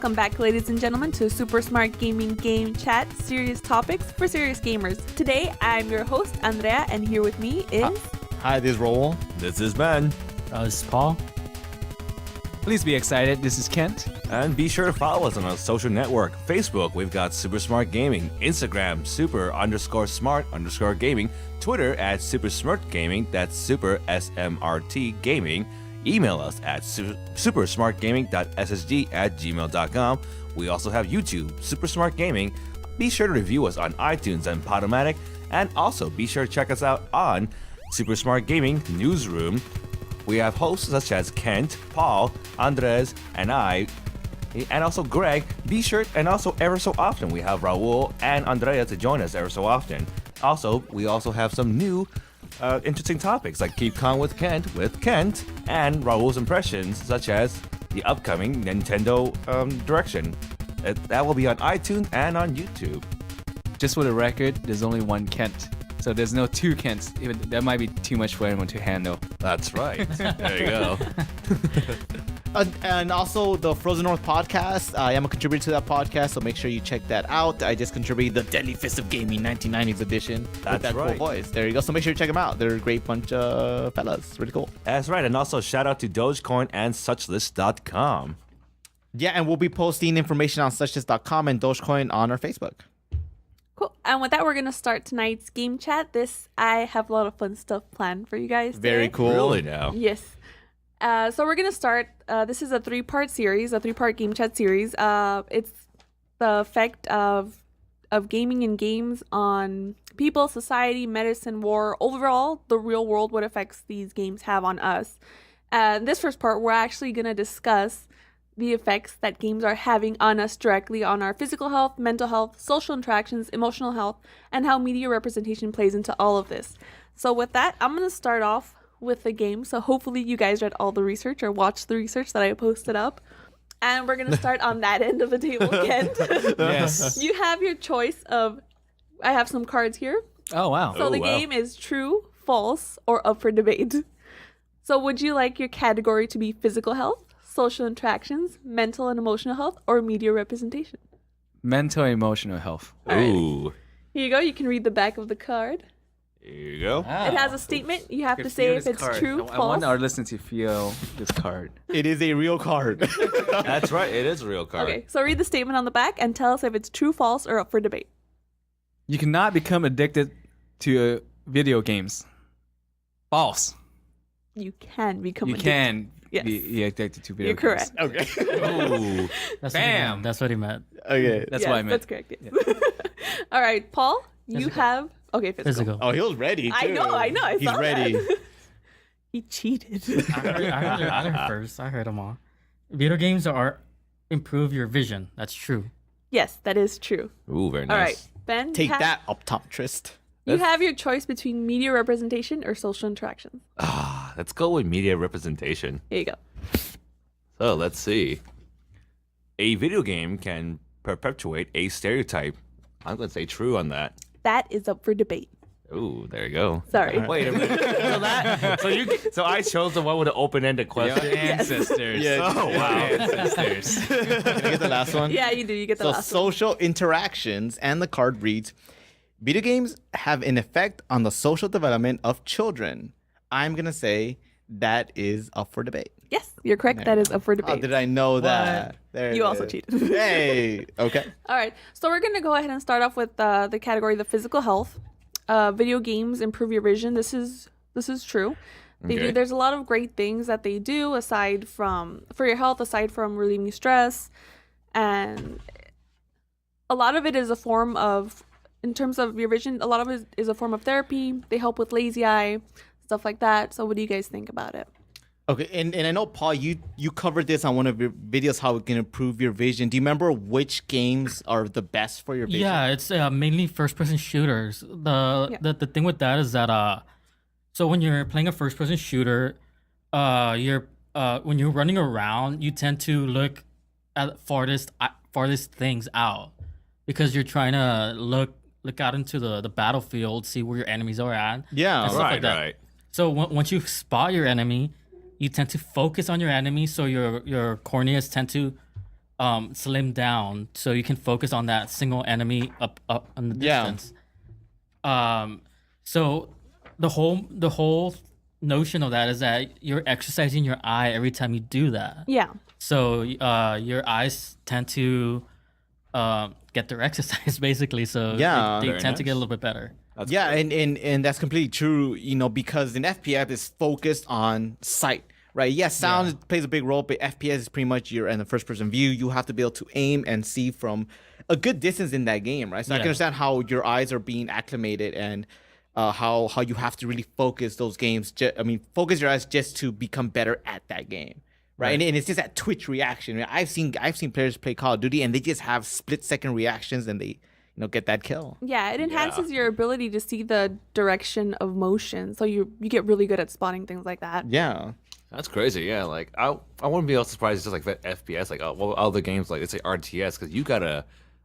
Welcome back, ladies and gentlemen, to Super Smart Gaming Game Chat, serious topics for serious gamers. Today, I'm your host, Andrea, and here with me is... Hi, this is Raul. This is Ben. This is Paul. Please be excited. This is Kent. And be sure to follow us on our social network. Facebook, we've got Super Smart Gaming. Instagram, super_smart_gaming. Twitter at Super Smart Gaming. That's Super SMRT Gaming. Email us at supersmartgaming.ssg@gmail.com. We also have YouTube, Super Smart Gaming. Be sure to review us on iTunes and Podomatic. And also be sure to check us out on Super Smart Gaming Newsroom. We have hosts such as Kent, Paul, Andres, and I, and also Greg. Be sure, and also ever so often, we have Raul and Andrea to join us ever so often. Also, we also have some new interesting topics like Keep Calm with Kent, and Raul's impressions, such as the upcoming Nintendo direction. That will be on iTunes and on YouTube. Just for the record, there's only one Kent. So there's no two Kents. That might be too much for anyone to handle. That's right. There you go. And also the Frozen North podcast. I am a contributor to that podcast, so make sure you check that out. I just contributed the Deadly Fist of Gaming 1990s edition with that right. cool voice. There you go. So make sure you check them out. They're a great bunch of fellas. Really cool. That's right. And also shout out to Dogecoin and suchlist.com. Yeah, and we'll be posting information on suchlist.com and Dogecoin on our Facebook. Cool. And with that, we're going to start tonight's game chat. I have a lot of fun stuff planned for you guys today. Very cool. Really now? Yes. So we're going to start. This is a three-part game chat series. It's the effect of gaming and games on people, society, medicine, war, overall, the real world, what effects these games have on us. This first part, we're actually going to discuss the effects that games are having on us directly on our physical health, mental health, social interactions, emotional health, and how media representation plays into all of this. So with that, I'm going to start off with the game. So hopefully you guys read all the research or watched the research that I posted up. And we're going to start on that end of the table, Kent. Yes. You have your choice of, I have some cards here. Oh, wow. So the game is true, false, or up for debate. So would you like your category to be physical health, social interactions, mental and emotional health, or media representation? Mental and emotional health. Ooh. Here you go. You can read the back of the card. Here you go. It has a statement. You have to say if it's true, I false. want our listeners to feel this card. It is a real card. That's right. It is a real card. Okay, so read the statement on the back and tell us if it's true, false, or up for debate. You cannot become addicted to video games. False. You can become You addicted. can Yes. be addicted to video You're games. correct. Okay. Ooh. Bam. That's what he meant. Okay. That's Yes, what I meant. That's correct. Yes. All right, Paul, you Physical. have... Okay, physical. Oh, he was ready, too. I know. I He's saw ready. that. He cheated. I heard first. I heard them all. Video games improve your vision. That's true. Yes, that is true. Ooh, very nice. All right, Ben, Take that, optometrist. You have your choice between media representation or social interactions. Let's go with media representation. Here you go. So let's see. A video game can perpetuate a stereotype. I'm going to say true on that. That is up for debate. Ooh, there you go. Sorry. Wait a minute. So I chose the one with the open-ended Your question. ancestors. Yeah. Oh, wow. Ancestors. Can I get the last one? Yeah, you do. You get the So last one. social interactions, and the card reads, video games have an effect on the social development of children. I'm going to say that is up for debate. Yes, you're correct. That is up for Oh, debate. did I know that? There You it also is. cheated. Hey. Okay. All right, so we're going to go ahead and start off with the category, the physical health. Video games improve your vision. This is true. They do. Okay. There's a lot of great things that they do aside from, for your health, aside from relieving stress. And a lot of it is a form of, in terms of your vision, a lot of it is a form of therapy. They help with lazy eye, stuff like that. So what do you guys think about it? Okay, and I know, Paul, you covered this on one of your videos, how it can improve your vision. Do you remember which games are the best for your vision? Yeah, it's mainly first-person shooters. The thing with that is that so when you're playing a first-person shooter, you're when you're running around, you tend to look at farthest things out because you're trying to look out into the battlefield, see where your enemies are at. Yeah, and stuff Right, like that. right. So once you spot your enemy, you tend to focus on your enemy, so your corneas tend to slimmed down so you can focus on that single enemy up in the Yeah. distance. So the whole notion of that is that you're exercising your eye every time you do that. Yeah. So your eyes tend to get their exercise basically. So Yeah. they Very tend to get a nice. little bit better. That's Yeah, great. and that's completely true, because an FPS is focused on sight, right? Yes, sound plays a big role, but FPS is pretty much you're in the first person view. You have to be able to aim and see from a good distance in that game, right? So I can Yeah. understand how your eyes are being acclimated and how you have to really focus those games. Focus your eyes just to become better at that game. Right, and it's just that twitch reaction. I've seen players play Call of Duty and they just have split-second reactions and they get that kill. Yeah, it enhances your ability to see the direction of motion. So you get really good at spotting things like that. Yeah. That's crazy. Yeah, like I wouldn't be all surprised just like FPS, like other games like let's say RTS, because you gotta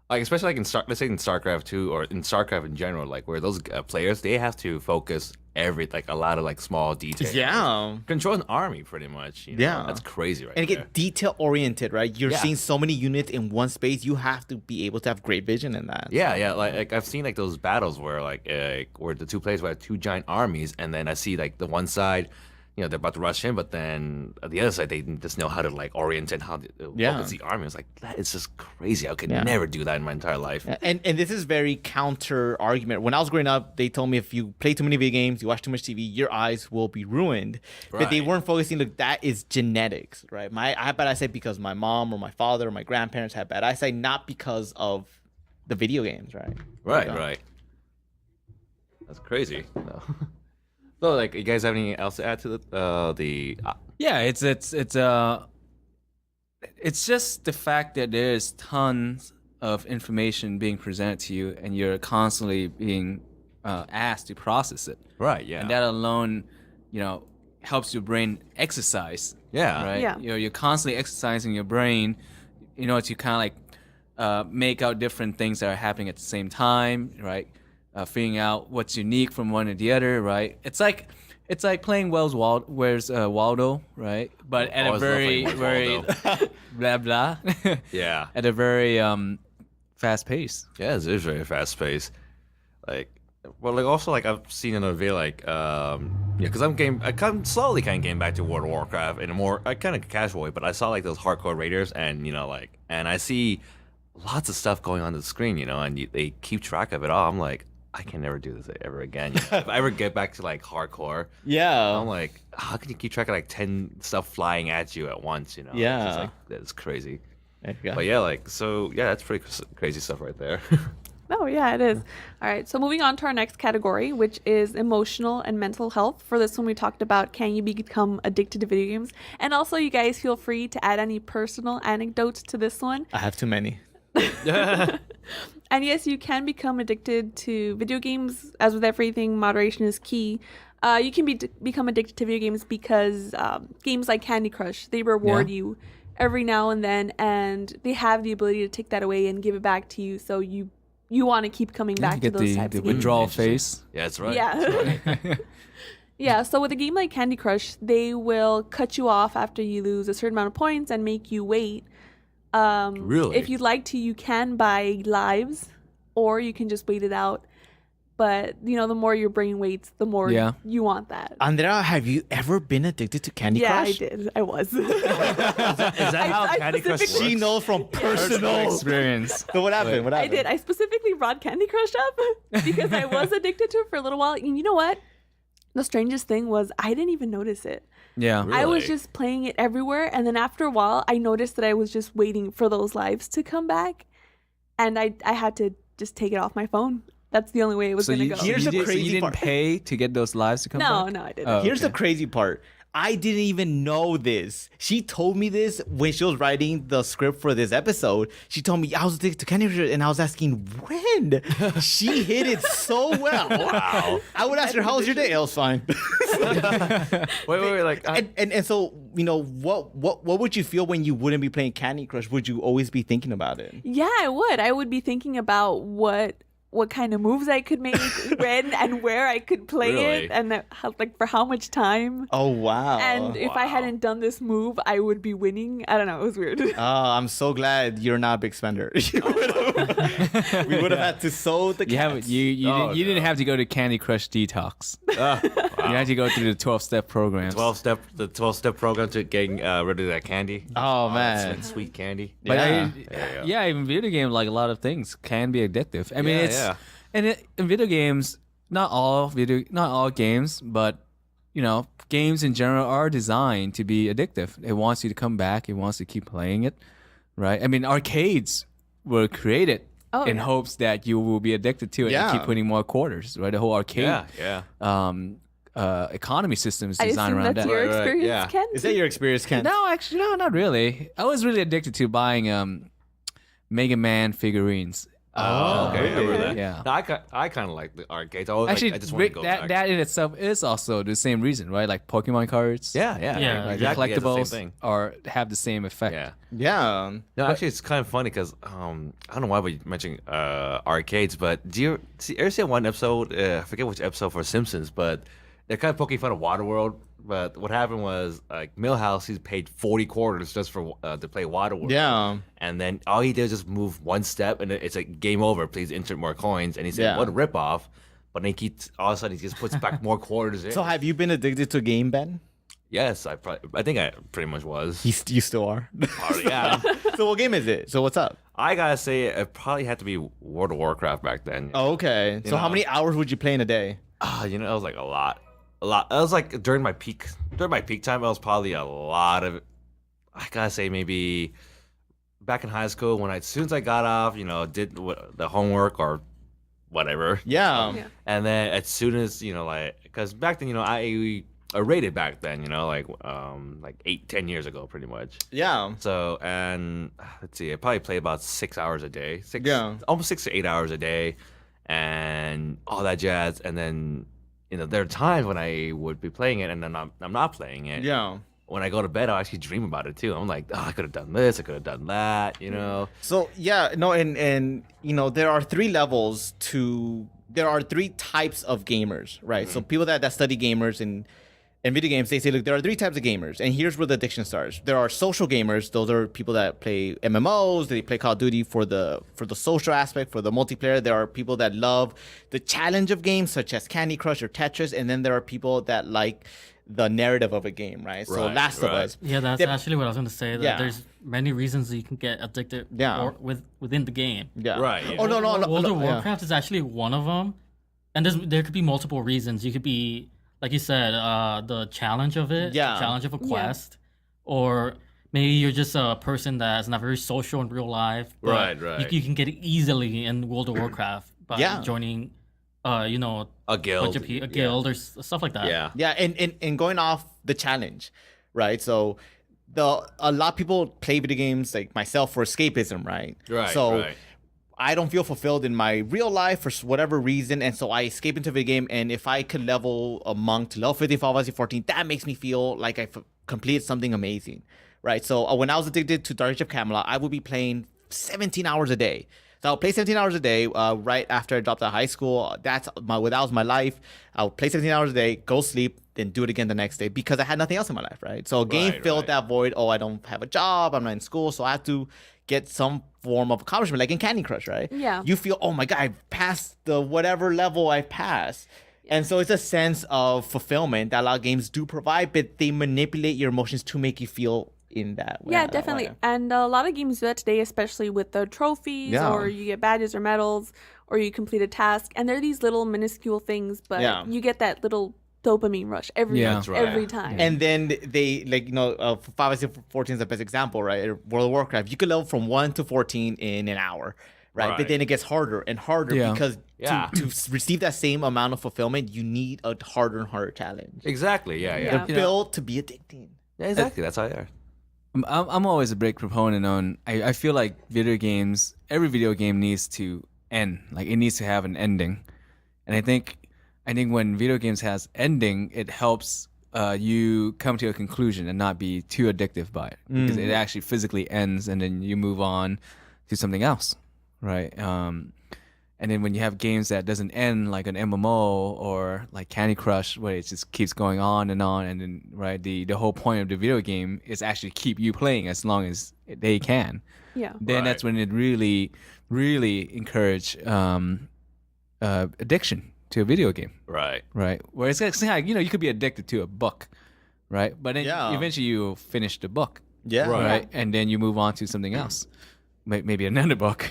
like especially like let's say in StarCraft 2 or in StarCraft in general, like where those players they have to focus a lot of like small details. Yeah. Control an army pretty much. Yeah. That's crazy, right? And there. get detail oriented, right? You're Yeah. seeing so many units in one space. You have to be able to have great vision in that. Yeah, like I've seen like those battles where where the two players have two giant armies, and then I see like the one side, they're about to rush in, but then the other side they just know how to like orient and how to focus the army. It's like that is just crazy. I could never do that in my entire life. And this is very counter argument. When I was growing up, they told me if you play too many video games, you watch too much TV, your eyes will be ruined. But they Right. weren't focusing like that is genetics, right? I had bad eyesight because my mom or my father or my grandparents had bad eyesight, not because of the video games, right? Right. That's crazy. No. So, like, you guys have anything else to add to the? Yeah, it's just the fact that there's tons of information being presented to you, and you're constantly being asked to process it. Right. Yeah. And that alone, helps your brain exercise. Yeah. Right. Yeah. You're constantly exercising your brain, to kind of like make out different things that are happening at the same time. Right. Figuring out what's unique from one to the other. Right. It's like playing Where's Waldo, right? But at a Always love very, playing very Waldo. blah blah. Yeah. At a very fast pace. Yeah, it is very fast paced. Like, well, like also like I've seen in a video like because I'm slowly kind of getting back to World of Warcraft in a more kind of casual way, but I saw like those hardcore raiders and and I see lots of stuff going on the screen, and they keep track of it all. I'm like, I can never do this ever again. If I ever get back to like hardcore, Yeah. I'm like, how can you keep track of like 10 stuff flying at you at once? Yeah. It's like, that's crazy. There you go. But yeah, that's pretty crazy stuff right there. Oh, yeah, it is. All right. So moving on to our next category, which is emotional and mental health. For this one, we talked about can you become addicted to video games? And also, you guys feel free to add any personal anecdotes to this one. I have too many. And yes, you can become addicted to video games. As with everything, moderation is key. You can become addicted to video games because games like Candy Crush, they reward you every now and then, and they have the ability to take that away and give it back to you. So you want to keep coming back You to get those the types of games. withdrawal phase. Yeah, that's right. Yeah. Yeah, so with a game like Candy Crush, they will cut you off after you lose a certain amount of points and make you wait. Really? If you'd like to, you can buy lives, or you can just wait it out. But, the more your brain waits, the more you want that. Andrea, have you ever been addicted to Candy Yeah, Crush? I did. I was. Is that how I Candy Crush works? specifically- She knows from personal Experience. So what happened? What I happened? did. I specifically brought Candy Crush up because I was addicted to it for a little while. And you know what? The strangest thing was I didn't even notice it. Yeah. Really? I was just playing it everywhere, and then after a while, I noticed that I was just waiting for those lives to come back, and I had to just take it off my phone. That's the only way it was gonna go. Here's the crazy you didn't part. pay to get those lives to come No, back? no, I didn't. Oh, Here's the okay. crazy part. I didn't even know this. She told me this when she was writing the script for this episode. She told me I was addicted to Candy Crush, and I was asking when. She hit it so well. Wow. I would ask her, "How was your day?" It was fine. Wait, like and so what would you feel when you wouldn't be playing Candy Crush? Would you always be thinking about it? Yeah, I would. I would be thinking about what what kind of moves I could make, when and where I could play Really? it, and like for how much time. Oh wow. And if I hadn't done this move, I would be winning. I don't know. It was weird. Oh, I'm so glad you're not a big spender. We would have had to sow the You cats. haven't. You didn't have to go to Candy Crush detox. You had to go through the 12-step programs. 12-step program to getting rid of that candy. Oh, that man. sweet candy. But Yeah. even video games, like a lot of things, can be addictive. I mean, Yeah, in video games, not all games, but games in general are designed to be addictive. It wants you to come back. It wants to keep playing it, right? I mean, arcades were created Oh, in yeah. hopes that you will be addicted to it and Yeah. keep putting more quarters, right? The whole arcade economy system is I designed assume around that's that. your Right, right, experience, yeah. Ken. Is that your experience, Ken? No, actually, no, not really. I was really addicted to buying Mega Man figurines. Oh, okay. Remember okay. that? Yeah. No, I kind of like the arcades. I Actually, I just want to go back. that in itself is also the same reason, right? Like Pokemon cards, Yeah. Yeah. like Exactly. Yeah, it's the same collectibles thing. have the same effect. Yeah. Yeah. No, actually, it's kind of funny because I don't know why we mentioning arcades, but do you ever see one episode? I forget which episode for Simpsons, but they're kind of poking fun of Waterworld. But what happened was like Millhouse, he's paid 40 quarters just for to play Waterworld. Yeah. And then all he did was just move one step, and it's like game over. Please insert more coins. And he said, Yeah. "What a ripoff!" But then he keeps all of a sudden he just puts back more quarters in. So have you been addicted to a game, Ben? Yes, I think I pretty much was. You still are. Probably, yeah. So what game is it? So what's up? I gotta say, it probably had to be World of Warcraft back then. Oh, okay. So how know. many hours would you play in a day? It was like a lot. It was like during my peak time. It was probably a lot of. I gotta say, maybe back in high school when as soon as I got off, did the homework or whatever, Yeah. Yeah. and then as soon as because back then, I rated back then, like 8-10 years ago, pretty much. Yeah. So and let's see, I probably play about 6 hours a day, Yeah. almost 6 to 8 hours a day, and all that jazz. And then there are times when I would be playing it and then I'm not playing it. Yeah. When I go to bed, I'll actually dream about it too. I'm like, oh, I could have done this, I could have done that, So yeah, no, and there are there are three types of gamers, right? So people that study gamers and video games, they say, look, there are three types of gamers, and here's where the addiction starts. There are social gamers; those are people that play MMOs, they play Call of Duty for the social aspect, for the multiplayer. There are people that love the challenge of games, such as Candy Crush or Tetris, and then there are people that like the narrative of a game, right? So Right, Last of right. Us. Yeah, that's actually what I was going to say. That Yeah. there's many reasons you can get addicted Yeah. within the game. Yeah. Right, yeah. Oh no. World of yeah. Warcraft is actually one of them, and there could be multiple reasons. You could be, like you said, the challenge of it, Yeah. the challenge of a quest, or maybe you're just a person that's not very social in real life. But Right. You can get it easily in World of Warcraft by Yeah. joining, A guild. a guild or stuff like that. Yeah. Yeah, and going off the challenge, right? So a lot of people play video games like myself for escapism, right? Right. So right. I don't feel fulfilled in my real life for whatever reason, and so I escape into the game. And if I could level a monk to level 55, level 14, that makes me feel like I've completed something amazing, right? So when I was addicted to Dark Age of Camelot, I would be playing 17 hours a day. So I'll play 17 hours a day right after I dropped out of high school. That was my life. I'll play 17 hours a day, go sleep, then do it again the next day because I had nothing else in my life, right? So a game Right, filled right. that void. Oh, I don't have a job. I'm not in school. So I have to get some form of accomplishment, like in Candy Crush, right? Yeah. You feel, oh my God, I've passed the whatever level I've passed. And so it's a sense of fulfillment that a lot of games do provide, but they manipulate your emotions to make you feel in that way. Yeah, definitely. And a lot of games do that today, especially with the trophies, Yeah. or you get badges or medals, or you complete a task. And they're these little minuscule things, but Yeah. you get that little dopamine rush every Yeah. That's right. every time. And then they, like, 5 and 14 is the best example, right? World of Warcraft, you could level from 1 to 14 in an hour, right? But Right. then it gets harder and harder Yeah. because Yeah. to receive that same amount of fulfillment, you need a harder and harder challenge. Exactly. Yeah. Yeah. They're built to be addicting. Yeah, exactly. That's how they are. I'm always a big proponent on. I feel like every video game needs to end. Like it needs to have an ending, and I think when video games has ending, it helps you come to a conclusion and not be too addictive by it because it actually physically ends, and then you move on to something else, right? And then when you have games that doesn't end, like an MMO or like Candy Crush, where it just keeps going on, and then right, the whole point of the video game is actually keep you playing as long as they can. Yeah. Then that's when it really, really encourage addiction to a video game, Right. right? Where it's like, you could be addicted to a book, right? But then Yeah. eventually you finish the book, Yeah. Right. right? And then you move on to something else. Maybe another book,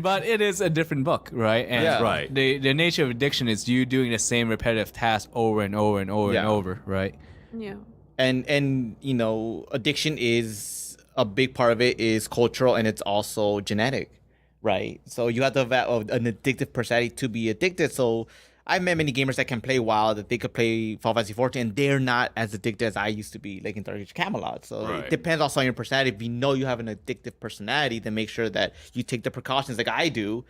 but it is a different book, right? And Yeah. Right. the nature of addiction is you doing the same repetitive task over and over and over and Yeah. over, right? Yeah. And addiction is a big part of it is cultural, and it's also genetic, right? So you have to have an addictive personality to be addicted. So I've met many gamers that can play WoW, that they could play Final Fantasy 14, and they're not as addicted as I used to be, like in Dark Age Camelot. So Right. it depends also on your personality. If you know you have an addictive personality, then make sure that you take the precautions, like I do,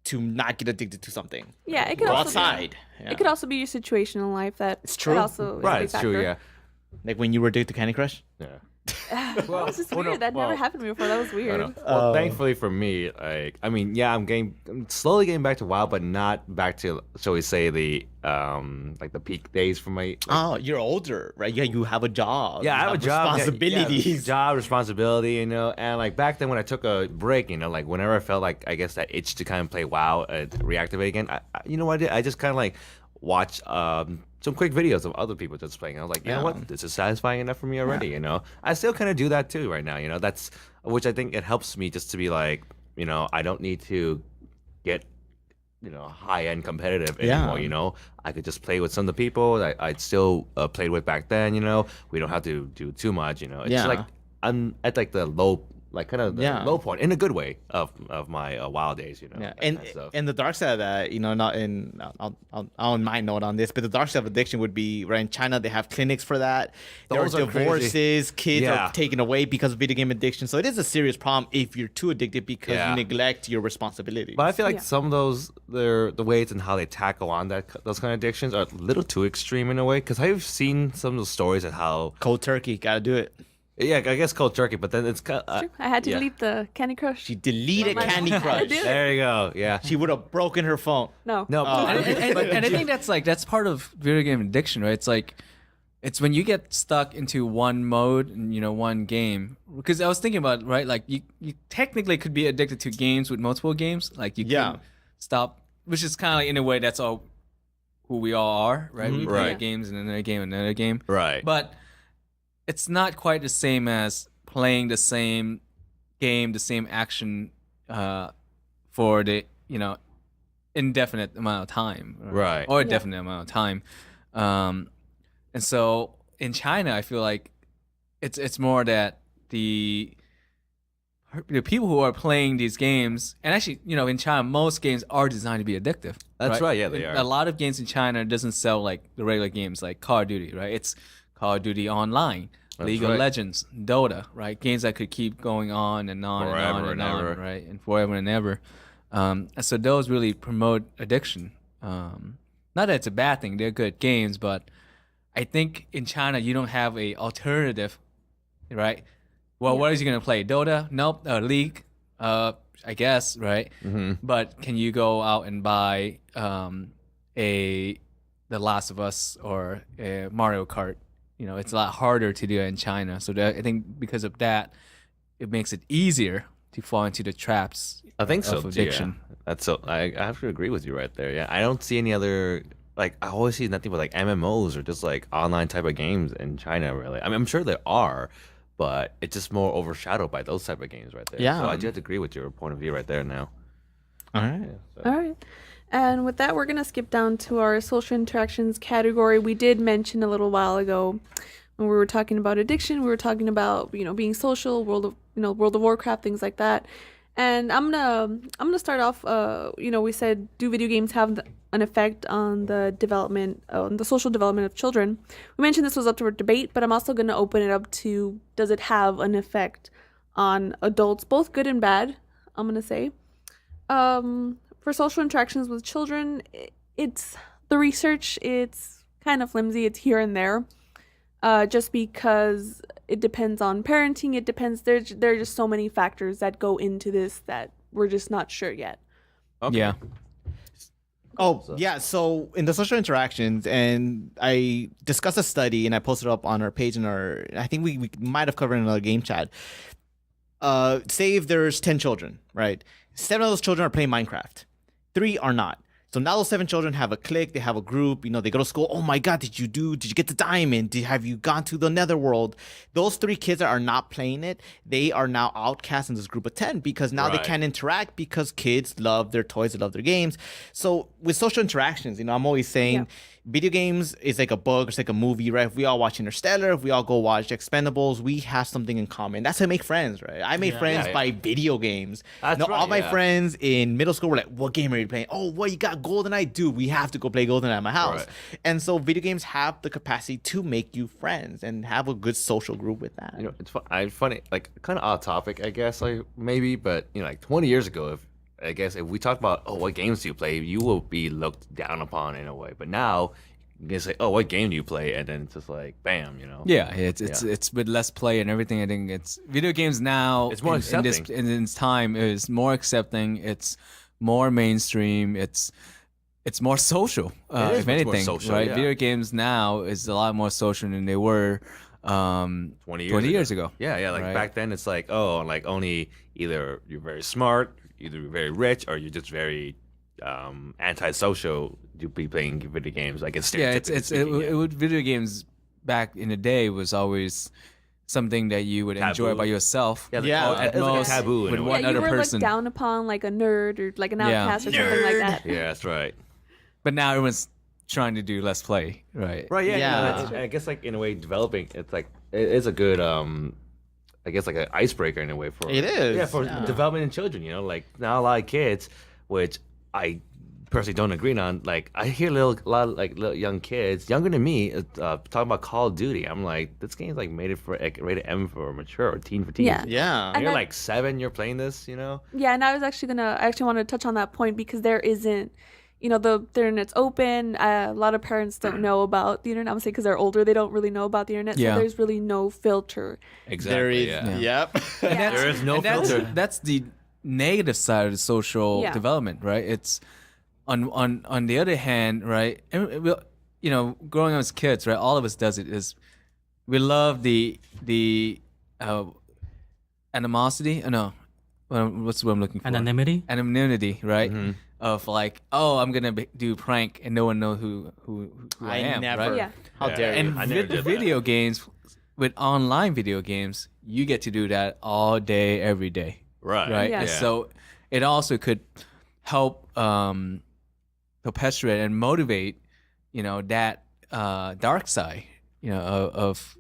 to not get addicted to something. Yeah, it could Go also outside. Be, Yeah. it could also be your situation in life that It's true. that also is a Right. big It's true. factor. Yeah. Like when you were addicted to Candy Crush. Yeah. That was just weird. That never happened to me before. That was I weird. know. Well, thankfully for me, I'm slowly getting back to WoW, but not back to, shall we say, the like the peak days for my. Oh, you're older, right? Yeah, you have a job. Yeah, You I have a job. Responsibilities. Job responsibility, and like back then when I took a break, like whenever I felt like I guess that itch to kind of play WoW reactivate again, you know what I did? I just kind of like watch some quick videos of other people just playing. I was like, you know Yeah. what? This is satisfying enough for me already. I still kind of do that too right now. That's which I think it helps me just to be like, I don't need to get high end competitive Yeah. anymore. I could just play with some of the people that I'd still played with back then. We don't have to do too much. It's Yeah. like I'm at like the low, like kind of the Yeah. low point in a good way of my wild days. Yeah, that and kind of stuff. and the dark side of that, not in I'll my note on this, but the dark side of addiction would be right in China. They have clinics for that. There are Those are crazy. divorces, kids Yeah. are taken away because of video game addiction. So it is a serious problem if you're too addicted because Yeah. you neglect your responsibilities. But I feel like Yeah. some of those, the ways and how they tackle on those kind of addictions are a little too extreme in a way. Because I've seen some of those stories of how, Cold turkey, gotta do it. yeah, I guess cold turkey, but then it's kind True. I had to yeah. delete the Candy Crush. She deleted Well, my- Candy I Crush. did. there you go, yeah. She would have broken her phone. No. No, And I think that's part of video game addiction, right? It's when you get stuck into one mode and one game. Because I was thinking about, right, like you technically could be addicted to games with multiple games, like you Yeah. can stop, which is kind of like in a way that's all who we all are, right? We play Right. games and another game and another game, right. but it's not quite the same as playing the same game, the same action for the indefinite amount of time, Right. or a Yeah. definite amount of time. And so in China, I feel like it's more that the people who are playing these games, and actually, in China, most games are designed to be addictive. That's right, yeah, they are. A lot of games in China doesn't sell like the regular games, like Call of Duty, right? It's Call of Duty Online, That's League right. of Legends, Dota, right? Games that could keep going on and on and on Forever and and on, ever. right? And forever and ever. And so those really promote addiction. Not that it's a bad thing; they're good games, but I think in China you don't have a alternative, right? Well, what is he gonna play? Dota? Nope. League? I guess, right? Mm-hmm. But can you go out and buy The Last of Us or a Mario Kart? It's a lot harder to do it in China. So I think because of that, it makes it easier to fall into the traps. I think so of too. addiction. Yeah. That's so. I have to agree with you right there. Yeah, I don't see any other. Like I always see nothing but like MMOs or just like online type of games in China. Really, I mean, I'm sure there are, but it's just more overshadowed by those type of games right there. Yeah. So I do have to agree with your point of view right there now. All right. Yeah, so. All right. And with that, we're going to skip down to our social interactions category. We did mention a little while ago when we were talking about addiction, we were talking about, being social, World of Warcraft, things like that. And I'm gonna start off. We said, do video games have an effect on the development, on the social development of children? We mentioned this was up for debate, but I'm also gonna open it up to, does it have an effect on adults, both good and bad? I'm gonna say, for social interactions with children, it's the research. It's kind of flimsy. It's here and there. Just because it depends on parenting, it depends. There are just so many factors that go into this that we're just not sure yet. Okay. Yeah. Oh, yeah. So in the social interactions, and I discussed a study and I posted it up on our page I think we might have covered in another game chat. Say if there's 10 children, right? 7 of those children are playing Minecraft. 3 are not. So now those 7 children have a clique, they have a group, they go to school. Oh my God, did you get the diamond? Have you gone to the netherworld? Those 3 kids that are not playing it, they are now outcast in this group of 10 because now they Right. can't interact because kids love their toys, they love their games. So with social interactions, I'm always saying video games is like a book, it's like a movie, right? If we all watch Interstellar, if we all go watch Expendables, we have something in common. That's how I make friends, right? I made friends Yeah. by video games. That's All right, my yeah. friends in middle school were like, what game are you playing? Oh, what, you got GoldenEye? Dude, we have to go play GoldenEye at my house. Right. And so video games have the capacity to make you friends and have a good social group with that. It's funny, like kind of off topic, I guess, like maybe, but like 20 years ago, if we talk about what games do you play, you will be looked down upon in a way. But now you can say, what game do you play, and then it's just like bam, Yeah, it's with less play and everything. I think it's video games now. It's more accepting. In this time is more accepting. It's more mainstream. It's more social. It is If much more anything, social, right? yeah. Video games now is a lot more social than they were 20 years ago. Yeah, like Right. back then it's like, like only either you're very smart, either you're very rich, or you're just very antisocial to be playing video games. Like it's Yeah, stereotypically speaking, it would video games back in the day was always something that you would enjoy Taboo. by yourself. Yeah, Yeah, Or at it's like a most taboo in with a way. one Yeah, you other were person. looked down upon like a nerd or like an Yeah. outcast or something like that. Yeah, that's right. But now everyone's trying to do less play, right? Right, yeah. Yeah. That's I guess like in a way developing it's like it is a good I guess like an icebreaker in a way for It is, yeah for yeah. development in children. Like now a lot of kids, which I personally don't agree on. Like I hear a lot of little young kids younger than me talking about Call of Duty. I'm like, this game's like made it for like, rated M for mature or teen for teens. Yeah. Yeah. And you're I- like 7, you're playing this, Yeah, and I actually want to touch on that point because there isn't, the internet's open. A lot of parents don't know about the internet. I'm saying because they're older, they don't really know about the internet. Yeah. So there's really no filter. Exactly. There is, yeah. yep. There is no And filter. that's the negative side of the social Yeah. development, right? It's on the other hand, right? And growing up as kids, right? All of us does it. Is we love the animosity? No, what's what I'm looking for? Anonymity. Anonymity, right? Mm-hmm. Of like, I'm gonna do prank and no one know who I am, never. right? Yeah. How Yeah. dare you? And I never did that. video games, with online video games, you get to do that all day, every day, Right. right? Yeah. And so it also could help perpetuate and motivate, that dark side, of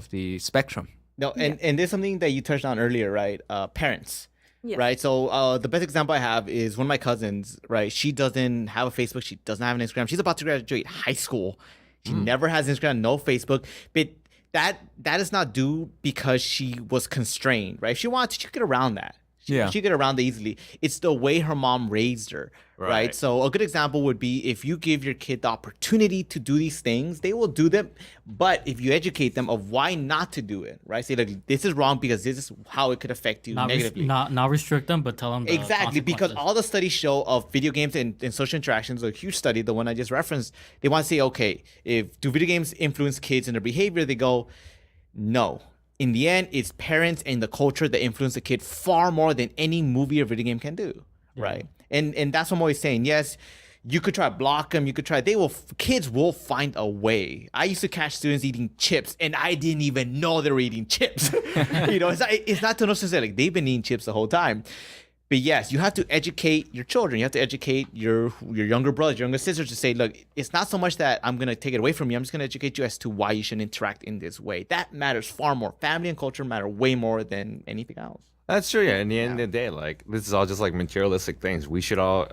the spectrum. No, and there's something that you touched on earlier, right? Parents. Yeah. Right. So the best example I have is one of my cousins, right? She doesn't have a Facebook. She doesn't have an Instagram. She's about to graduate high school. She never has Instagram, no Facebook. But that is not due because she was constrained, right? If she wanted to, she could get around that. Yeah. She could get around that easily. It's the way her mom raised her, right? Right. So a good example would be if you give your kid the opportunity to do these things, they will do them. But if you educate them of why not to do it, right? Say like this is wrong because this is how it could affect you negatively. Not restrict them, but tell them the Exactly, because consequences. all the studies show of video games and social interactions, a huge study, the one I just referenced, they want to say, okay, do video games influence kids and their behavior? They go, no. In the end, it's parents and the culture that influence the kid far more than any movie or video game can do, right? And that's what I'm always saying. Yes, you could try to block them. You could try. Kids will find a way. I used to catch students eating chips, and I didn't even know they were eating chips. It's not to know like they've been eating chips the whole time. But yes, you have to educate your children. You have to educate your younger brothers, your younger sisters to say, look, it's not so much that I'm going to take it away from you. I'm just going to educate you as to why you should interact in this way. That matters far more. Family and culture matter way more than anything else. That's true. Yeah. In the end of the day, like this is all just like materialistic things. We should all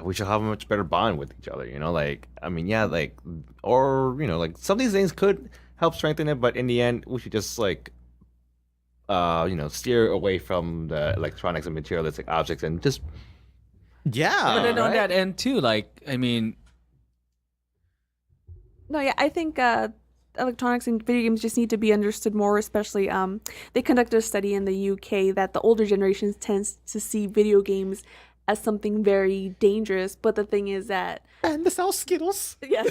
we should have a much better bond with each other. Like I mean, yeah, like or like some of these things could help strengthen it, but in the end, we should just like steer away from the electronics and materialistic objects and just Yeah. But then on right? that end too, like I mean, No, yeah, I think electronics and video games just need to be understood more, especially they conducted a study in the UK that the older generations tends to see video games as something very dangerous. But the thing is that And the sell Skittles. yes.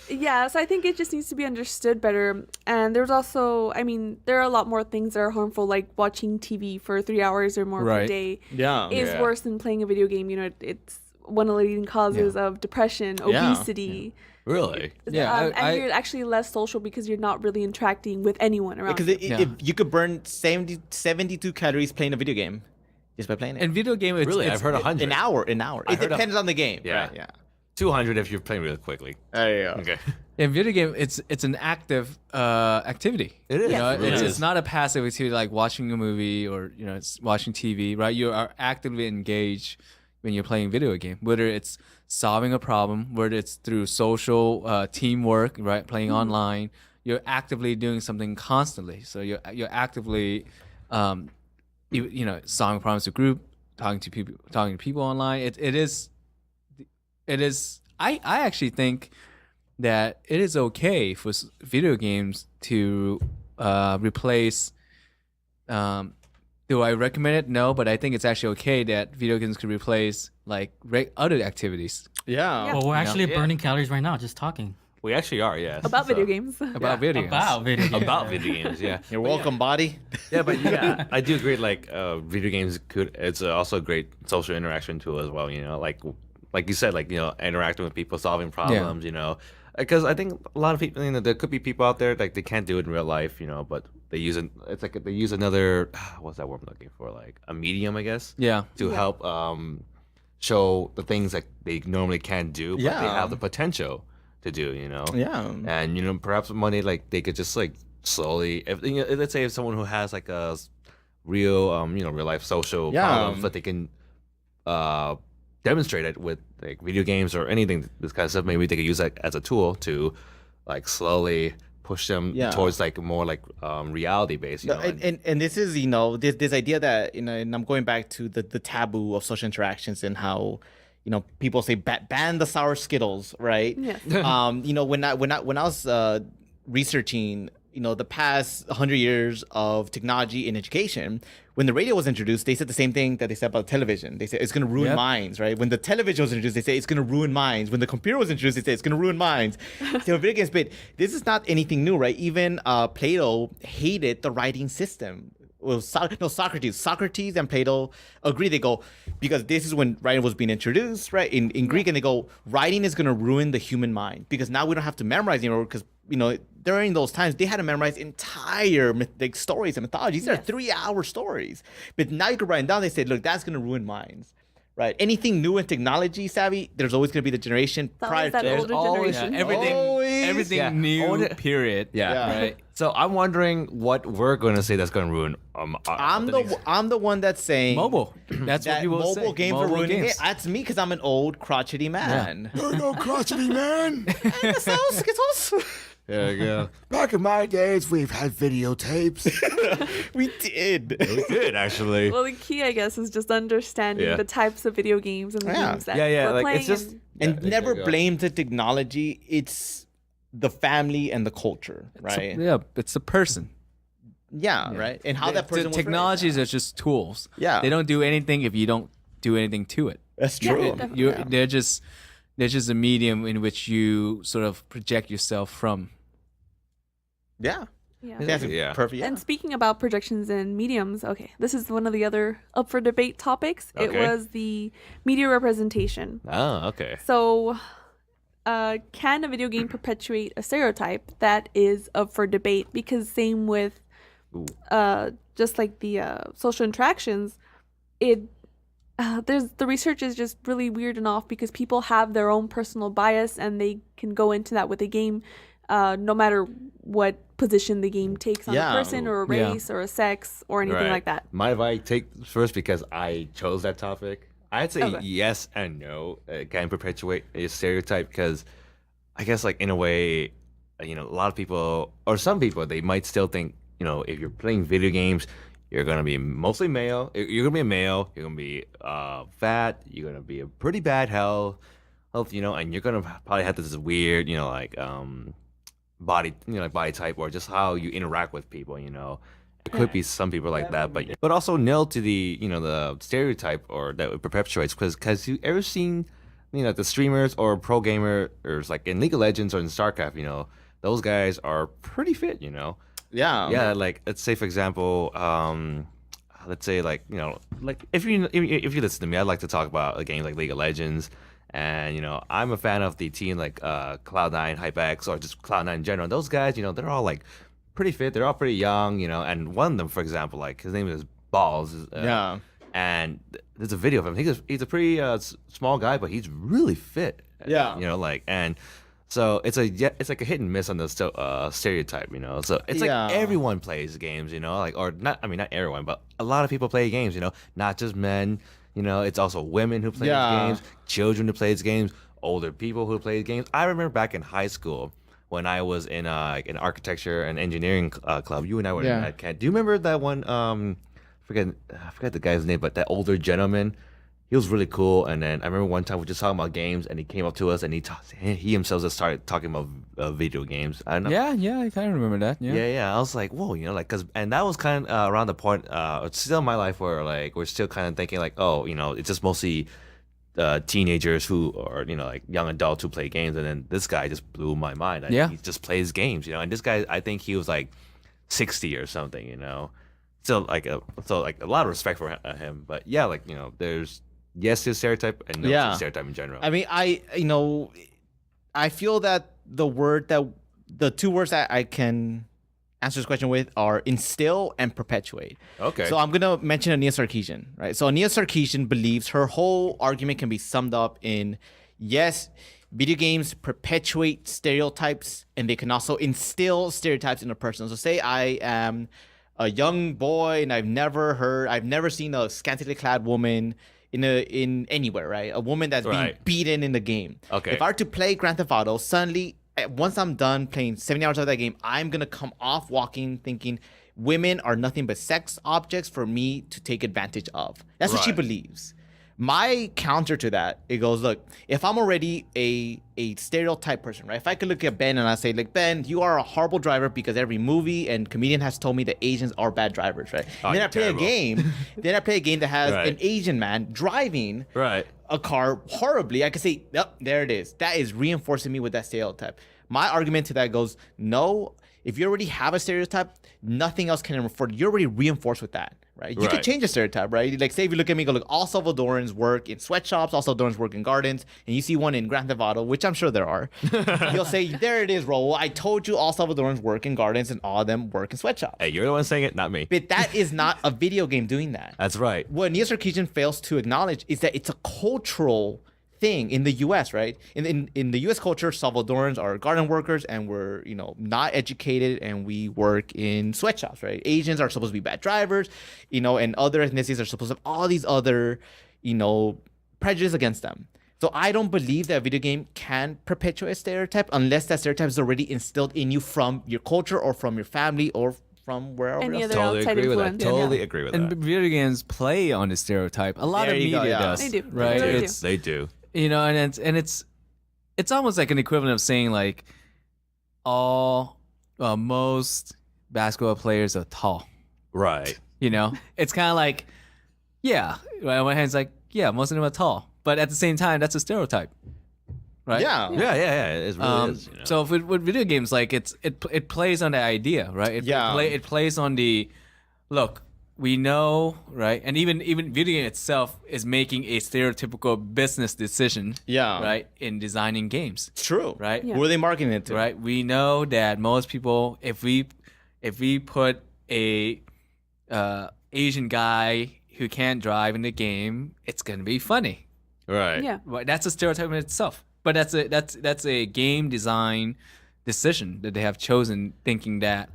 Yeah, so I think it just needs to be understood better. And there's also, I mean, there are a lot more things that are harmful, like watching TV for 3 hours or more per Right. day Yeah. is Yeah. worse than playing a video game. You know, it's one of the leading causes of depression, Yeah. obesity. Really? Yeah, And you're actually less social because you're not really interacting with anyone around Because you. if you could burn 72 calories playing a video game just by playing it. In video game, it's, Really? it's I've heard 100. An hour. It heard depends on the game. Yeah. Right? Yeah. 200 if you're playing really quickly. There you go. Okay. in video game, it's an active activity. It is. You know, It really it's is. not a passive activity like watching a movie or it's watching TV, right? You are actively engaged when you're playing a video game, whether it's solving a problem, whether it's through social teamwork, right? Playing online, you're actively doing something constantly. So you're actively, solving problems with group, talking to people online. It is. I actually think that it is okay for video games to replace. Do I recommend it? No, but I think it's actually okay that video games could replace like other activities Yeah. Well, we're actually Yeah. burning calories right now just talking We actually are, yes. About So- video games. about video games. about video games. About video games, yeah. You're welcome, body. Yeah, but yeah, I do agree. Like, video games it's also a great social interaction tool as well. You know, like you said, like interacting with people, solving problems. You know, because I think a lot of people, there could be people out there like they can't do it in real life. You know, but they use it. It's like they use another what's that word I'm looking for? Like a medium, I guess. Yeah. To help show the things that they normally can't do, but they Yeah. have the potential to do. You know. Yeah. And perhaps with money, like they could just like slowly. If let's say if someone who has like a real real life social Yeah. problems that they can demonstrate it with like video games or anything, this kind of stuff, maybe they could use that as a tool to like slowly push them Yeah. towards like more like reality based. No, and this is this idea that and I'm going back to the taboo of social interactions and how people say ban the sour Skittles, right? Yes. When I was researching the past 100 years of technology in education, when the radio was introduced, they said the same thing that they said about television. They said it's going to ruin Yep. minds, right? When the television was introduced, they say it's going to ruin minds. When the computer was introduced, they say it's going to ruin minds. So video games, but this is not anything new, right? Even Plato hated the writing system. Well, Socrates and Plato agree. They go, because this is when writing was being introduced, right? In Greek, and they go, writing is going to ruin the human mind because now we don't have to memorize anymore because, during those times, they had to memorize entire stories and mythologies. These are 3-hour stories. But now you can write them down. They said, look, that's going to ruin minds, right? Anything new in technology savvy, there's always going to be the generation prior always that to There's older always generation. everything Yeah. new. Period. yeah. Right. So I'm wondering what we're going to say that's going to ruin. I'm the one that's saying Mobile. That's what that people mobile say. games are Mobile ruining games. it. That's me because I'm an old crotchety man. You're no crotchety man. Skittles. There you go. Back in my days, we've had videotapes. We did. We did actually. Well, the key, I guess, is just understanding Yeah. the types of video games and the Yeah. games that Yeah. we're Like playing. it's just And yeah, never there you go. blame the technology. It's the family and the culture, right? Yeah, it's a person. Yeah, right. And how that person was raised. technologies are just tools. Yeah. They don't do anything if you don't do anything to it. That's true. definitely. They're just a medium in which you sort of project yourself from. Yeah. Yeah. That's Yeah. perfect. Yeah. And speaking about projections and mediums, okay, this is one of the other up for debate topics. It Okay. was the media representation. Oh, okay. So, can a video game perpetuate a stereotype? That is up for debate because same with, Ooh. just like the social interactions, the research is just really weird and off because people have their own personal bias and they can go into that with a game, no matter what position the game takes on Yeah. a person or a Yeah. race or a sex or anything Right. like that. Mind if I take first because I chose that topic? I'd say Okay. yes and no. It can perpetuate a stereotype because I guess like in a way, a lot of people or some people they might still think if you're playing video games, you're gonna be mostly male. You're gonna be a male. You're gonna be fat. You're gonna be a pretty bad health. And you're gonna probably have this weird, body, like body type or just how you interact with people, It could be some people like that, but also nil to the the stereotype or that it perpetuates because you ever seen the streamers or pro gamers like in League of Legends or in StarCraft, those guys are pretty fit, Yeah. like let's say for example, let's say like like if you listen to me, I'd like to talk about a game like League of Legends. And I'm a fan of the team like Cloud9, HypeX, or just Cloud9 in general. Those guys, they're all like pretty fit. They're all pretty young, and one of them, for example, like his name is Balls. Yeah. And there's a video of him. He's a pretty small guy, but he's really fit. Yeah. And so it's like a hit and miss on the stereotype, So it's like everyone plays games, like or not. I mean, not everyone, but a lot of people play games, not just men. It's also women who play games, children who play games, older people who play games. I remember back in high school when I was in an architecture and engineering club. You and I were in that camp. Do you remember that one? I forget the guy's name, but that older gentleman. He was really cool. And then I remember one time we were just talking about games, and he came up to us and he himself just started talking about video games. I don't know. Yeah, I kind of remember that. Yeah. I was like, whoa, and that was kind of around the point, still in my life where like we're still kind of thinking like, oh, it's just mostly teenagers who are like young adults who play games, and then this guy just blew my mind. He just plays games, and this guy, I think he was like 60 or something, So like a lot of respect for him, but yeah, like there's yes to stereotype and no to stereotype in general. I mean, I feel that the two words that I can answer this question with are instill and perpetuate. Okay. So I'm gonna mention Aeneas Sarkeesian, right? So Aeneas Sarkeesian believes her whole argument can be summed up in yes, video games perpetuate stereotypes and they can also instill stereotypes in a person. So say I am a young boy and I've never seen a scantily clad woman in anywhere, right? A woman that's being beaten in the game. Okay. If I were to play Grand Theft Auto, suddenly once I'm done playing 70 hours of that game, I'm gonna come off walking thinking women are nothing but sex objects for me to take advantage of. That's what she believes. My counter to that, it goes, look, if I'm already a stereotype person, right? If I could look at Ben and I say, like, Ben, you are a horrible driver because every movie and comedian has told me that Asians are bad drivers, right? And then I play a game, that has an Asian man driving a car horribly. I could say, yep, there it is. That is reinforcing me with that stereotype. My argument to that goes, no, if you already have a stereotype, nothing else can reinforce. You're already reinforced with that. Right? You could change a stereotype, right? Like, say if you look at me, go look, all Salvadorans work in sweatshops, all Salvadorans work in gardens, and you see one in Grand Theft Auto, which I'm sure there are. You'll say, there it is, Raul. I told you all Salvadorans work in gardens and all of them work in sweatshops. Hey, you're the one saying it, not me. But that is not a video game doing that. That's right. What Aeneas Sarkeesian fails to acknowledge is that it's a cultural thing in the U.S., right? In the U.S. culture, Salvadorans are garden workers and we're, not educated and we work in sweatshops, right? Asians are supposed to be bad drivers, and other ethnicities are supposed to have all these other, prejudice against them. So I don't believe that a video game can perpetuate a stereotype unless that stereotype is already instilled in you from your culture or from your family or from wherever Any else. other Totally outside agree with that. influence. Totally agree with And that. video games play on the stereotype. A lot There of you go, media yeah. does. They do. Right? They really It's They do. and it's almost like an equivalent of saying like most basketball players are tall. Right. It's kind of like, yeah, right, on one hand it's like, yeah, most of them are tall, but at the same time that's a stereotype, right? Yeah. Yeah. It really is. So with video games, like it plays on the idea, right? It plays on the look. We know, right? And even video game itself is making a stereotypical business decision, right, in designing games. It's true. Right? Yeah. Who are they marketing it to? Right? We know that most people, if we put a Asian guy who can't drive in the game, it's gonna be funny. Right. Yeah. Right? That's a stereotype in itself. But that's a game design decision that they have chosen, thinking that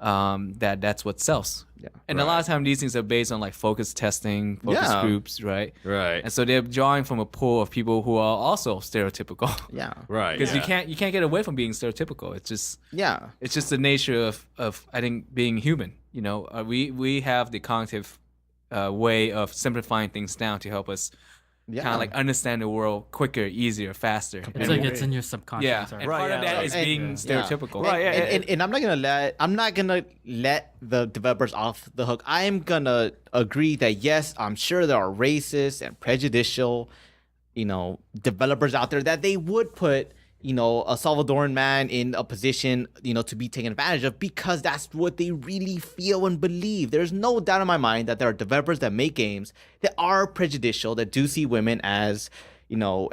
that's what sells. Yeah. And a lot of times these things are based on like focus testing, focus groups, right? Right. And so they're drawing from a pool of people who are also stereotypical. Yeah. Right. Because you can't get away from being stereotypical. It's just the nature of I think being human. We have the cognitive way of simplifying things down to help us kind of like understand the world quicker, easier, faster. It's like it's in your subconscious. Yeah, Right? and Right, part of yeah, that like- is and- being yeah. stereotypical. Right, yeah, and I'm not gonna let the developers off the hook. I'm gonna agree that yes, I'm sure there are racist and prejudicial, developers out there that they would put, a Salvadoran man in a position, to be taken advantage of because that's what they really feel and believe. There's no doubt in my mind that there are developers that make games that are prejudicial, that do see women as,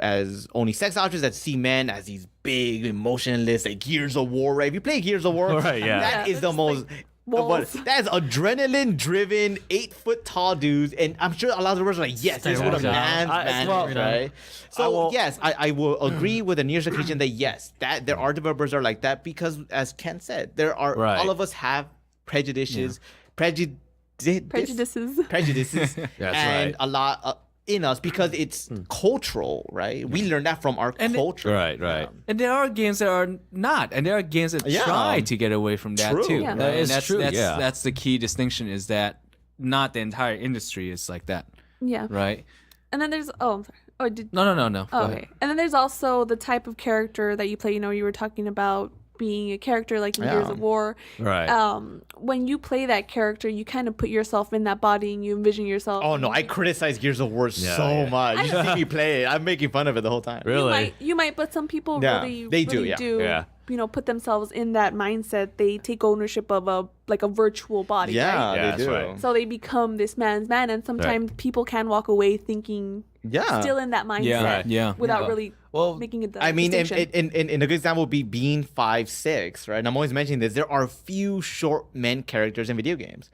as only sex objects, that see men as these big, emotionless, like Gears of War, right? If you play Gears of War, Right, yeah. that Yeah, is the it's most... wolves. That is adrenaline-driven, 8-foot tall dudes, and I'm sure a lot of the words are like, "Yes, this is what a Stereotype. man's man well, is," right? So yes, I will agree with the near occasion that yes, that there are developers that are like that because, as Ken said, there are Right. all of us have prejudices, Prejudices. prejudices, That's and right. a lot in us because it's cultural, right? We learn that from our And culture. Right. And there are games that are not, and there are games that Yeah. try to get away from that True. too. Yeah. right? That And is that's, true, That's, yeah. that's the key distinction is that not the entire industry is like that, Yeah. right? And then there's I'm sorry. Oh, did No. Go oh, ahead. okay. And then there's also the type of character that you play. You were talking about being a character like in Gears Yeah. of War. Right. When you play that character, you kind of put yourself in that body and you envision yourself. Oh no, I criticize Gears of War Yeah, so yeah. much. You should see me play it. I'm making fun of it the whole time. Really? You might, but some people Yeah, really, they do, really yeah. do, Yeah. put themselves in that mindset. They take ownership of a virtual body, Yeah, right? Yeah, they that's do. right. So they become this man's man, and sometimes people can walk away thinking Yeah. still in that mindset, Yeah, right. Yeah. without Yeah. really Well, making it. The I mean, distinction. in a good example would be being 5'6", right? And I'm always mentioning this. There are few short men characters in video games.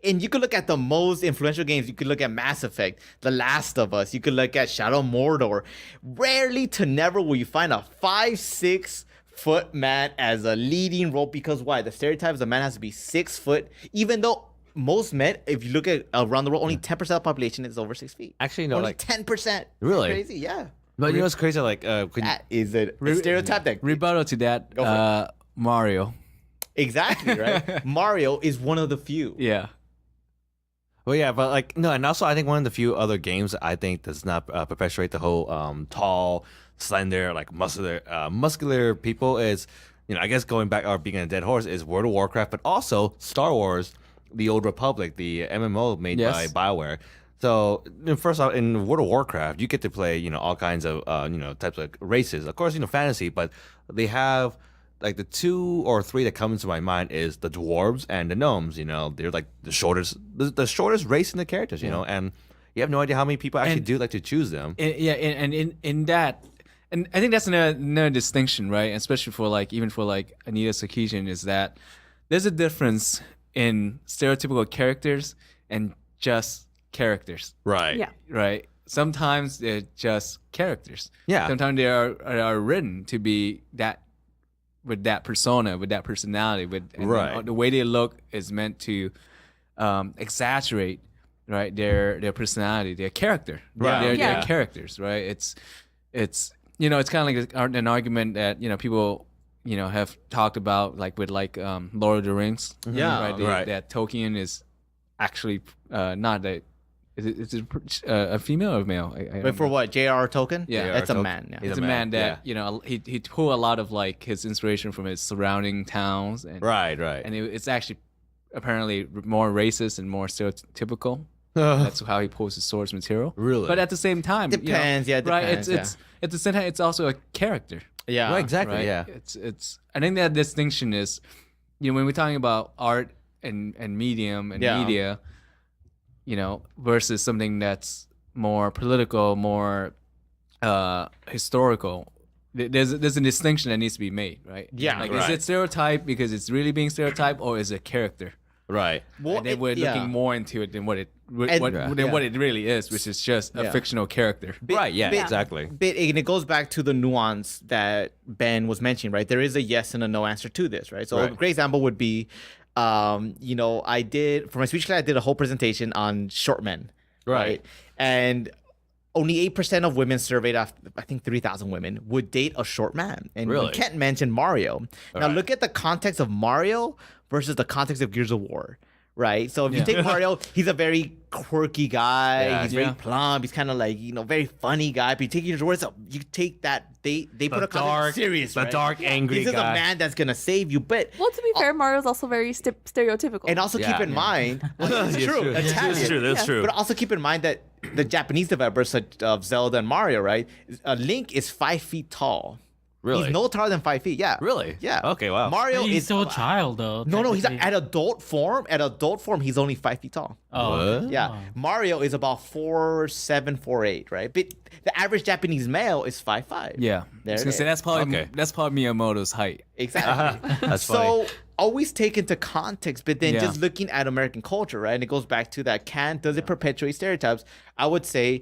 And you could look at the most influential games. You could look at Mass Effect, The Last of Us. You could look at Shadow of Mordor. Rarely to never will you find a 5'6" man as a leading role because why? The stereotype is a man has to be 6 foot, even though most men, if you look at around the world, only 10% of the population is over 6 feet. Actually, no, only like 10%. Really? Crazy, yeah. but you know what's crazy? Like, That is a stereotype that Rebuttal to that, Go for Mario. exactly right. Mario is one of the few. Yeah. well, yeah, but like no, and also I think one of the few other games that I think does not perpetuate the whole tall, slender, like muscular people is, I guess going back or being a dead horse is World of Warcraft, but also Star Wars, the Old Republic, the MMO made Yes. by BioWare. So first off, in World of Warcraft, you get to play all kinds of types of races. Of course, fantasy, but they have like the 2 or 3 that come into my mind is the dwarves and the gnomes. They're like the shortest race in the characters. And you have no idea how many people actually And- do like to choose them. And in that, and I think that's another distinction, right? Especially for even for Anita Sarkeesian, is that there's a difference in stereotypical characters and just characters, Right. yeah, right? Sometimes they're just characters. Yeah. Sometimes they are written to be that with that persona, with that personality, and Right. the way they look is meant to exaggerate, right? Their personality, their character, Right. They're Yeah. characters, right? It's it's kind of like an argument that people have talked about with Lord of the Rings, Yeah. right? Right. That Tolkien is actually not that. Is it a female or male? I Wait don't for know. what? J.R.R. Tolkien? Yeah. That's a Tolkien. man. Yeah. He's It's a a man man, that he pulled a lot of his inspiration from his surrounding towns, and Right. and it's actually apparently more racist and more stereotypical. That's how he pulls his source material. Really? But at the same time, Depends, yeah, right? depends, It's at the same time, it's also a character, Yeah. Right, exactly. right? Yeah. It's. I think that distinction is, when we're talking about art and medium and Yeah. media, versus something that's more political, more historical. There's a distinction that needs to be made, right? Yeah, Is right. it stereotype because it's really being stereotyped, or is it character? Right. Well, And then we're yeah. looking more into it than what it And- what it really is, which is just a Yeah. fictional character. Right. Yeah. bit- Exactly. But and it goes back to the nuance that Ben was mentioning, right? There is a yes and a no answer to this, right? So a Right. great example would be, I did for my speech class, I did a whole presentation on short men, Right. And only 8% of women surveyed, after I think 3,000 women, would date a short man. And Really? we can't mention Mario. Now Right. look at the context of Mario versus the context of Gears of War. right? So if you take Mario, he's a very quirky guy. Yeah. He's very plump. He's kind of like, very funny guy. But you take your words up, you take that they put a concept serious, the right? dark, angry He's guy. a man that's gonna save you. But Well, to be fair, Mario's also very stereotypical. and also keep in mind, it's It's true, That's Italian. true. That's true. But also keep in mind that the Japanese developers such of Zelda and Mario, right? Link is 5 feet tall. Really? He's no taller than 5 feet. Yeah. Really? Yeah. Okay, wow. Mario He's is still a child though. No, he's technically. at adult form. At adult form, he's only 5 feet tall. Oh, What? Yeah. Mario is about 4'7", 4'8", right? But the average Japanese male is 5'5". Yeah. There I was it gonna say is. that's probably Miyamoto's height. Exactly. That's So always take into context, but then Yeah. just looking at American culture, right? And it goes back to that does it perpetuate stereotypes? I would say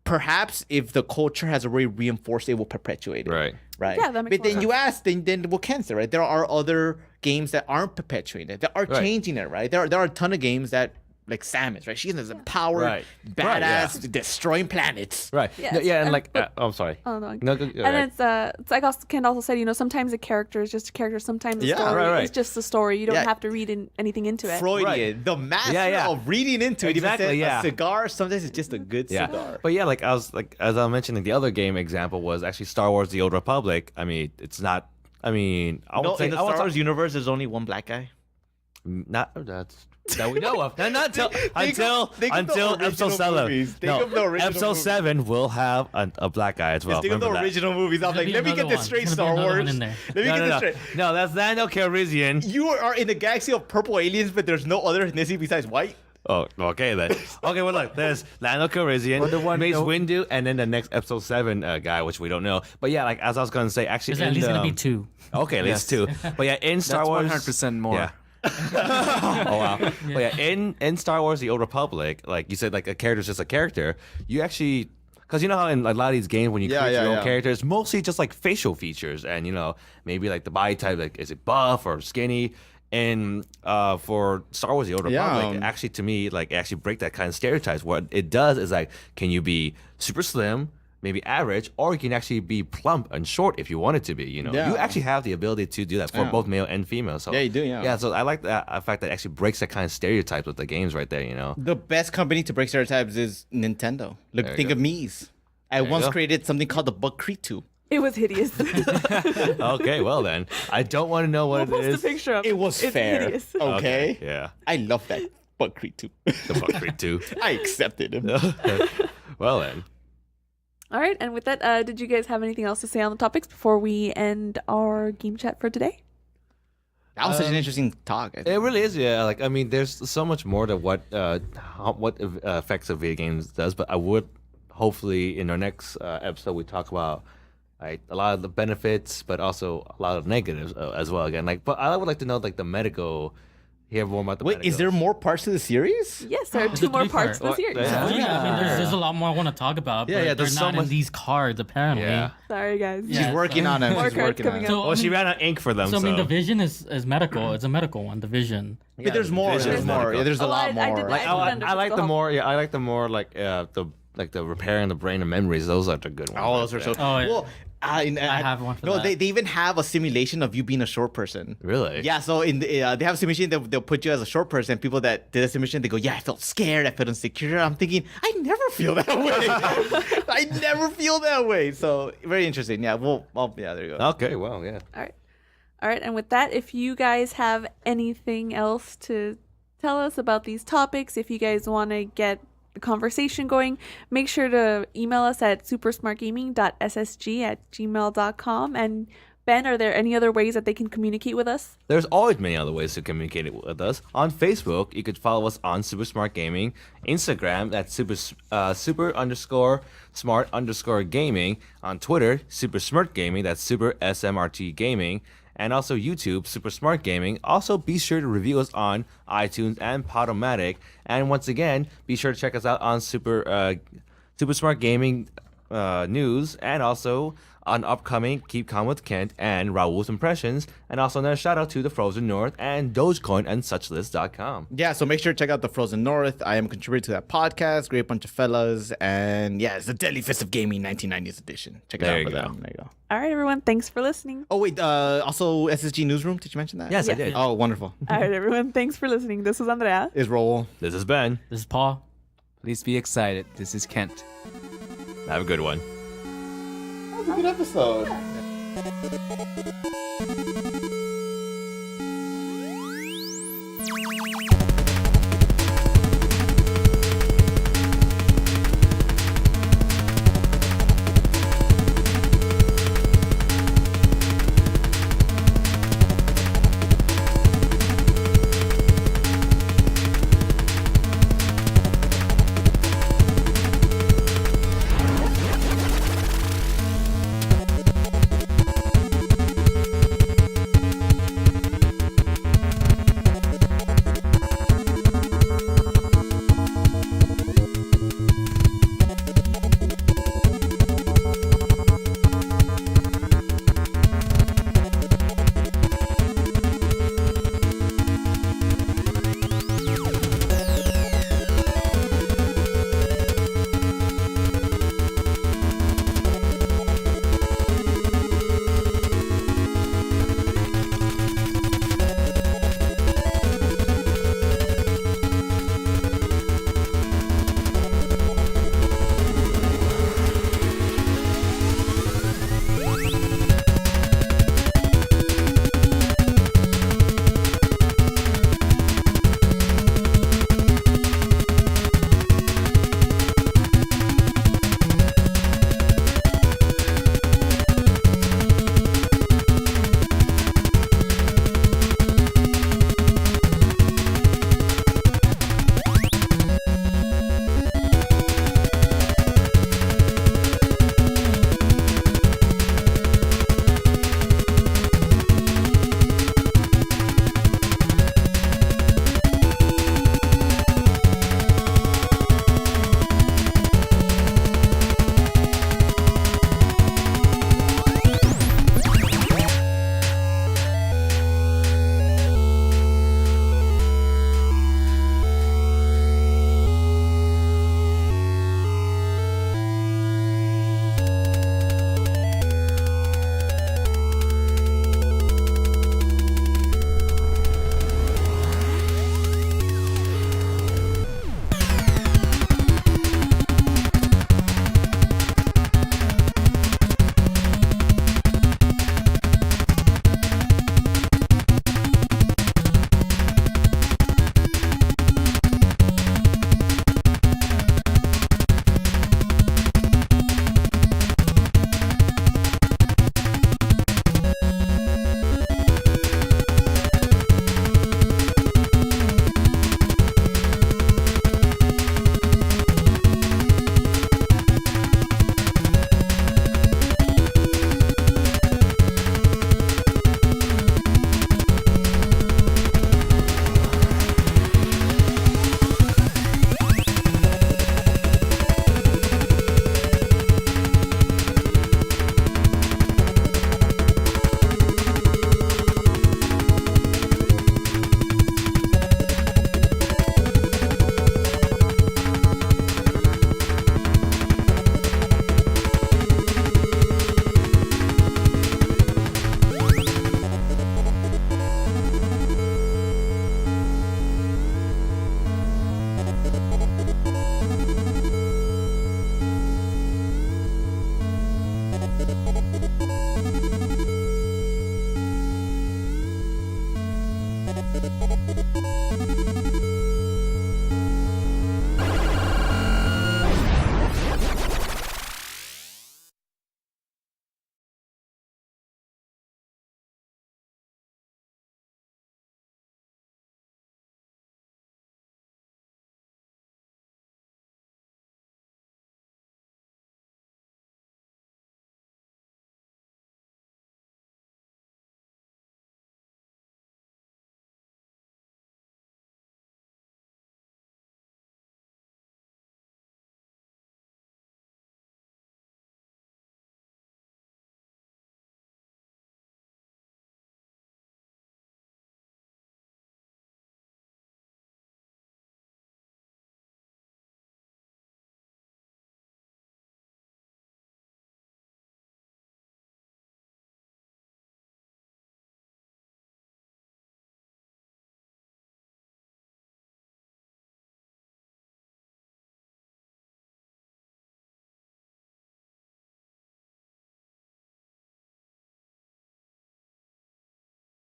perhaps if the culture has already reinforced it, will perpetuate it. Right. Right. Yeah, that makes But then more you ask, then what Ken said, right? There are other games that aren't perpetuating it, that are Right. changing it, right? There are a ton of games that, like Samus, right? She's a power, Right. badass, Right, yeah. destroying planets. Right. Yes, Yeah, and and- like, but- I'm sorry. Oh, no. No, And right. it's like Ken also said, sometimes a character is just a character. Sometimes the Yeah, story right. is just a story. You don't Yeah. have to read anything into it. Freudian, Right. the master Yeah. of reading into it. Exactly, Even said yeah. a cigar, sometimes it's just a good Yeah, cigar. but yeah, like as I was mentioning, the other game example was actually Star Wars: The Old Republic. I mean, it's not. I mean, I would say in the I would Star say- Wars universe, there's only one black guy. not that we know of. Not until Think of the episode original 7. movies. Think No, of the original episode movies. 7 will have a black guy as well. Think of the Remember that. original movies. I'm There'll like, be let me get another this one. straight, There's gonna Star be another Wars. one in there. Let me No, get no, this no. straight. No, that's Lando Calrissian. You are in the galaxy of purple aliens, but there's no other ethnicity besides white. Oh, okay then. Okay, well look, there's Lando Calrissian, Well, the one- Mace the- Windu, and then the next episode 7 guy, which we don't know. But yeah, like as I was gonna say, actually, There's at least gonna be in, 2. okay, at least 2. But yeah, in Star That's Wars, 100% more. Yeah. Oh wow. But yeah, in Star Wars: The Old Republic, like you said, like a character's just a character. You actually, because you know how in a lot of these games when you Yeah, create yeah, your own yeah. character, it's mostly just like facial features and maybe like the body type, like is it buff or skinny. And for Star Wars: The Old Republic, Yeah. actually to me, like it actually break that kind of stereotypes. What it does is like, can you be super slim, maybe average, or you can actually be plump and short if you want it to be. Yeah. You actually have the ability to do that for Yeah. both male and female. So Yeah, you do, yeah. Yeah, so I like that fact that it actually breaks that kind of stereotypes with the games right there. The best company to break stereotypes is Nintendo. Look, There you think go. of Mii's. I you once go. created something called the Bug Creek 2. It was hideous. Okay, well then, I don't want to know what We'll it post a is. picture of It was It's fair. hideous. Okay. Yeah, I love that Bug Creek 2. the Bug Creek 2. I accepted him. Well then, All right, and with that, did you guys have anything else to say on the topics before we end our game chat for today? That was such an interesting talk. I think. it really is. Yeah, like I mean, there's so much more to what effects of video games does. But I would hopefully in our next episode we talk about like a lot of the benefits, but also a lot of negatives as well. Again, like, but I would like to know like the medical. Hear more about the. Wait, is there medicals. more parts to the series? Yes, there are It's two a more three-part. parts to the What? series. Yeah. Yeah, I mean, there's a lot more I want to talk about. Yeah, but yeah, they're there's so not in much- these cards apparently. Yeah. Sorry, guys. Yeah. She's working so- on it. More She's cards working on coming it. up. So, Well, I she mean- ran out of ink for them. So I mean, the vision is medical. It's a medical one. The vision. But there's more. vision There's is more. medical. Yeah, there's a Oh, lot I more. did- Like I I, did I like the understand. more. Yeah, I like the more the repairing the brain and memories. Those are the good ones. Oh, those are right so. there. Oh, yeah. Well, I have one for no, that. they even have a simulation of you being a short person. Really? Yeah, so in the, they have a simulation that they'll put you as a short person. People that did a simulation, they go, "Yeah, I felt scared. I felt insecure." I'm thinking, I never feel that way. I never feel that way. So very interesting. Yeah, yeah, there you go. Okay. Well, yeah. All right, and with that, if you guys have anything else to tell us about these topics, if you guys want to get the conversation going, make sure to email us at supersmartgaming.ssg@gmail.com. And Ben, are there any other ways that they can communicate with us? There's always many other ways to communicate with us. On Facebook, you could follow us on Super Smart Gaming. Instagram, that's super underscore smart underscore gaming. On Twitter, Super Smart Gaming, that's super SMRT Gaming. And also YouTube, Super Smart Gaming. Also, be sure to review us on iTunes and Podomatic. And once again, be sure to check us out on Super Smart Gaming news, and also on upcoming Keep Calm with Kent and Raul's impressions, and also another shout out to the Frozen North and Dogecoin and suchlist.com. Yeah, so make sure to check out the Frozen North. I am a contributor to that podcast. Great bunch of fellas. And yeah, it's the Deadly Fist of Gaming 1990s edition. Check it There out you for go. them. There you go. All right, everyone. Thanks for listening. Oh, wait. Also, SSG Newsroom. Did you mention that? Yes, I Yeah. did. Oh, wonderful. All right, everyone. Thanks for listening. This is Andrea. Is Roll. This is Ben. This is Paul. Please be excited. This is Kent. Have a good one. That was a good episode.